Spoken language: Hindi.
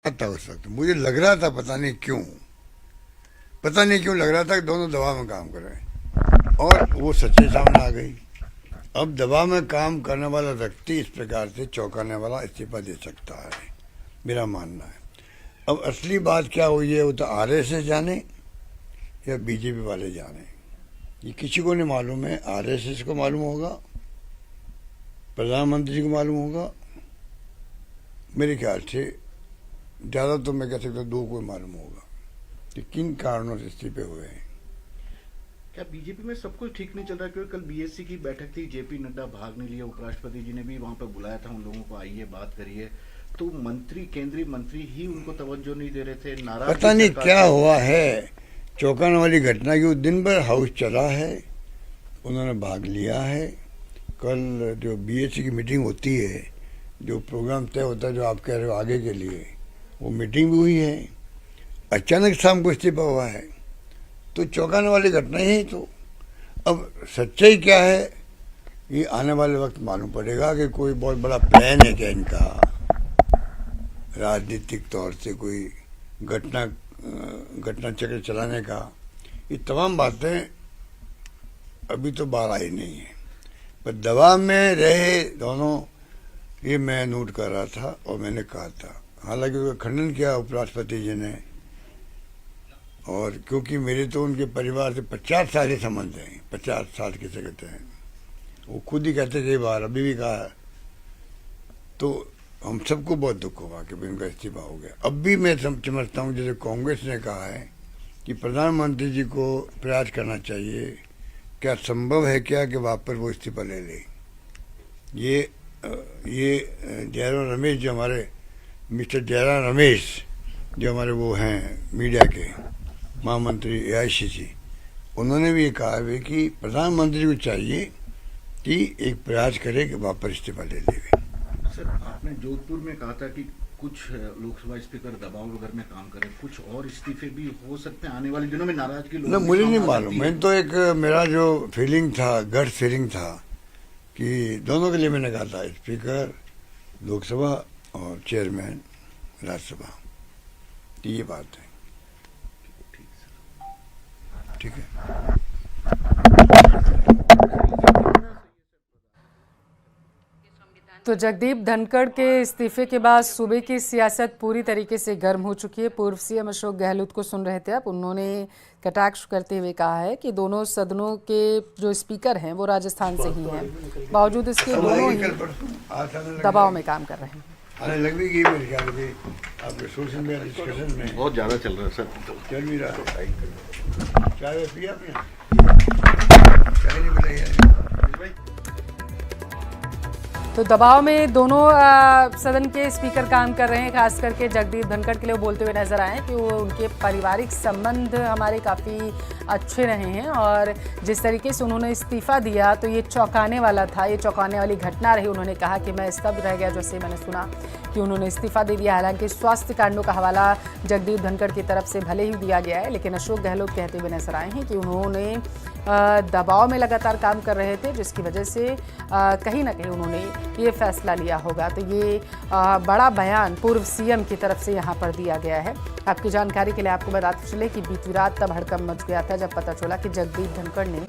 था उस वक्त मुझे लग रहा था, पता नहीं क्यों लग रहा था कि दोनों दवा में काम कर रहे हैं, और वो सच्चाई सामने आ गई। अब दवा में काम करने वाला व्यक्ति इस प्रकार से चौंकाने वाला इस्तीफा दे सकता है, मेरा मानना है। अब असली बात क्या हुई है वो तो आरएसएस जाने या बीजेपी वाले जाने, ये किसी को नहीं मालूम है। आरएसएस को मालूम होगा, प्रधानमंत्री को मालूम होगा, मेरे ख्याल से ज़्यादा तो मैं कह सकता हूँ दो को मालूम होगा कि किन कारणों से इस्तीफे हुए हैं। क्या बीजेपी में सब कुछ ठीक नहीं चल रहा? क्योंकि कल बीएससी की बैठक थी, जेपी नड्डा भाग नहीं लिया, उपराष्ट्रपति जी ने भी वहां पर बुलाया था उन लोगों को, आइए बात करिए, तो मंत्री, केंद्रीय मंत्री ही उनको तवज्जो नहीं दे रहे थे, नाराज। पता नहीं क्या हुआ है, चौंकाने वाली घटना की दिन भर हाउस चला है, उन्होंने भाग लिया है। कल जो बीएससी की मीटिंग होती है, जो प्रोग्राम तय होता है जो आप कह रहे हो आगे के लिए, वो मीटिंग भी हुई है, अचानक शाम को इस्तीफा हुआ है, तो चौंकाने वाली घटना ही। तो अब सच्चाई क्या है ये आने वाले वक्त मालूम पड़ेगा कि कोई बहुत बड़ा प्लान है क्या इनका, राजनीतिक तौर से कोई घटना चक्र चलाने का। ये तमाम बातें अभी तो बाहर आई नहीं है, पर दवा में रहे दोनों, ये मैं नोट कर रहा था और मैंने कहा था। हालांकि उसका खंडन किया उपराष्ट्रपति जी ने, और क्योंकि मेरे तो उनके परिवार से 50 साल के संबंध हैं, 50 साल किसे कहते हैं, वो खुद ही कहते थे बाहर, अभी भी कहा। तो हम सबको बहुत दुख हुआ कि उनका इस्तीफा हो गया। अब भी मैं समझता हूँ जैसे कांग्रेस ने कहा है कि प्रधानमंत्री जी को प्रयास करना चाहिए, क्या संभव है क्या कि वापस वो इस्तीफा ले ले। ये जयराम रमेश जो हमारे मिस्टर जयराम रमेश जो हमारे वो हैं मीडिया के महामंत्री एआईसीसी, उन्होंने भी ये कहा है कि प्रधानमंत्री को चाहिए कि एक प्रयास करे कि वापस इस्तीफा ले ले। सर, आपने जोधपुर में कहा था कि कुछ लोकसभा स्पीकर दबाव वगैरह में काम करें, कुछ और इस्तीफे भी हो सकते हैं आने वाले दिनों में, नाराजगी लोगों में। मुझे नहीं मालूम, मैं तो एक मेरा जो फीलिंग था, गट फीलिंग था कि दोनों के लिए मैंने कहा था, स्पीकर लोकसभा और चेयरमैन राज्यसभा, ये बात है। ठीक है। तो जगदीप धनखड़ के इस्तीफे के बाद सूबे की सियासत पूरी तरीके से गर्म हो चुकी है। पूर्व सीएम अशोक गहलोत को सुन रहे थे अब, उन्होंने कटाक्ष करते हुए कहा है कि दोनों सदनों के जो स्पीकर हैं वो राजस्थान से ही हैं, बावजूद इसके दोनों ही दबाव में काम कर रहे हैं। लग भी गई मेरे ख्याल में आपके सोशल मीडिया डिस्कशन में बहुत ज्यादा चल रहा है सर, चल भी रहा है। चाय पिया आपने? चाय नहीं पिलाई है। तो दबाव में दोनों सदन के स्पीकर काम कर रहे हैं। खास करके जगदीप धनखड़ के लिए बोलते हुए नजर आए कि वो उनके पारिवारिक संबंध हमारे काफ़ी अच्छे रहे हैं, और जिस तरीके से उन्होंने इस्तीफा दिया तो ये चौंकाने वाला था, ये चौंकाने वाली घटना रही। उन्होंने कहा कि मैं स्तब्ध रह गया जैसे मैंने सुना कि उन्होंने इस्तीफा दे दिया। हालांकि स्वास्थ्य कांडों का हवाला जगदीप धनखड़ की तरफ से भले ही दिया गया है, लेकिन अशोक गहलोत कहते हुए नजर आए हैं कि उन्होंने दबाव में लगातार काम कर रहे थे, जिसकी वजह से कहीं ना कहीं उन्होंने ये फैसला लिया होगा। तो ये बड़ा बयान पूर्व सीएम की तरफ से यहाँ पर दिया गया है। आपकी जानकारी के लिए आपको बताते चले कि बीती रात तब हड़कंप मच गया था जब पता चला कि जगदीप धनखड़ ने